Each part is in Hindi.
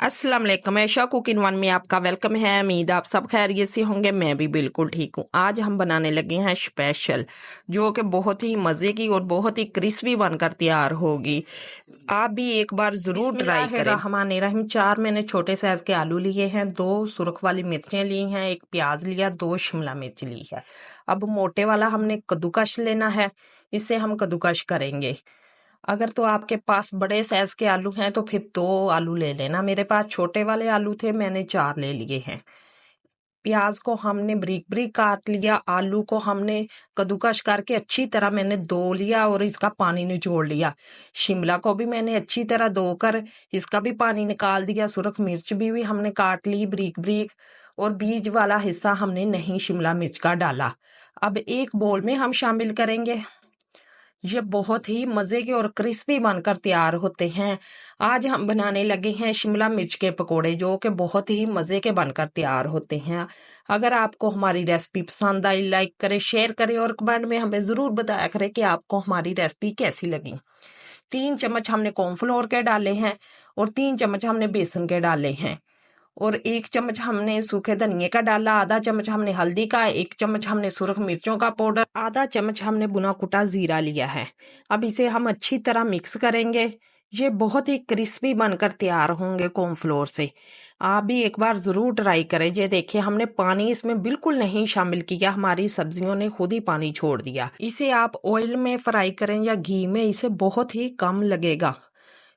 अस्सलाम वालेकुम, ऐशा कुकिंग वन में आपका वेलकम है। उम्मीद आप सब खैरियत से होंगे। मैं भी बिल्कुल ठीक हूँ। आज हम बनाने लगे हैं स्पेशल, जो कि बहुत ही मज़े की और बहुत ही क्रिस्पी बनकर तैयार होगी। आप भी एक बार ज़रूर ट्राई करें। रहमानिर्रहीम। 4 मैंने छोटे साइज़ के आलू लिए हैं, 2 सुर्ख वाली मिर्चें ली हैं, 1 प्याज लिया, 2 शिमला मिर्च ली है। अब मोटे वाला हमने कद्दूकश लेना है, इससे हम कद्दूकश करेंगे। अगर तो आपके पास बड़े साइज के आलू हैं तो फिर 2 आलू ले लेना। मेरे पास छोटे वाले आलू थे, मैंने 4 ले लिए हैं। प्याज को हमने बारीक बारीक काट लिया। आलू को हमने कद्दूकश करके अच्छी तरह मैंने धो लिया और इसका पानी निचोड़ लिया। शिमला को भी मैंने अच्छी तरह धोकर इसका भी पानी निकाल दिया। सुरख मिर्च भी हमने काट ली बारीक बारीक, और बीज वाला हिस्सा हमने नहीं शिमला मिर्च का डाला। अब एक बोल में हम शामिल करेंगे। ये बहुत ही मज़े के और क्रिस्पी बनकर तैयार होते हैं। आज हम बनाने लगे हैं शिमला मिर्च के पकोड़े, जो कि बहुत ही मज़े के बनकर तैयार होते हैं। अगर आपको हमारी रेसिपी पसंद आई, लाइक करें, शेयर करें और कमेंट में हमें ज़रूर बताया करें कि आपको हमारी रेसिपी कैसी लगी। 3 चम्मच हमने कॉर्नफ्लोर के डाले हैं और 3 चम्मच हमने बेसन के डाले हैं, और 1 चम्मच हमने सूखे धनिए का डाला, आधा चम्मच हमने हल्दी का, 1 चम्मच हमने सुरख मिर्चों का पाउडर, आधा चम्मच हमने भुना कुटा जीरा लिया है। अब इसे हम अच्छी तरह मिक्स करेंगे। ये बहुत ही क्रिस्पी बनकर तैयार होंगे कॉर्नफ्लोर से। आप भी एक बार जरूर ट्राई करें। ये देखिए, हमने पानी इसमें बिल्कुल नहीं शामिल किया, हमारी सब्जियों ने खुद ही पानी छोड़ दिया। इसे आप ऑयल में फ्राई करें या घी में, इसे बहुत ही कम लगेगा।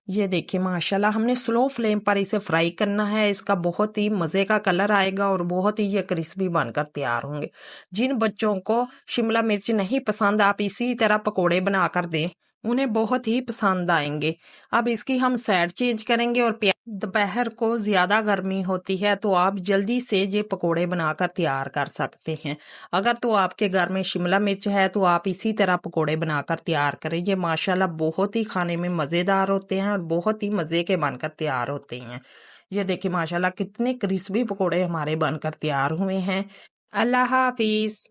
ये देखिए माशाल्लाह, हमने स्लो फ्लेम पर इसे फ्राई करना है। इसका बहुत ही मज़े का कलर आएगा और बहुत ही ये क्रिस्पी बनकर तैयार होंगे। जिन बच्चों को शिमला मिर्च नहीं पसंद, आप इसी तरह पकोड़े बनाकर दें, उन्हें बहुत ही पसंद आएंगे। अब इसकी हम साइड चेंज करेंगे। और दोपहर को ज़्यादा गर्मी होती है तो आप जल्दी से ये पकोड़े बनाकर तैयार कर सकते हैं। अगर तो आपके घर में शिमला मिर्च है तो आप इसी तरह पकोड़े बनाकर तैयार करें। ये माशाल्लाह बहुत ही खाने में मज़ेदार होते हैं और बहुत ही मज़े के बनकर तैयार होते हैं। ये देखिए माशाल्लाह कितने क्रिस्पी पकोड़े हमारे बनकर तैयार हुए हैं। अल्लाह हाफिज़।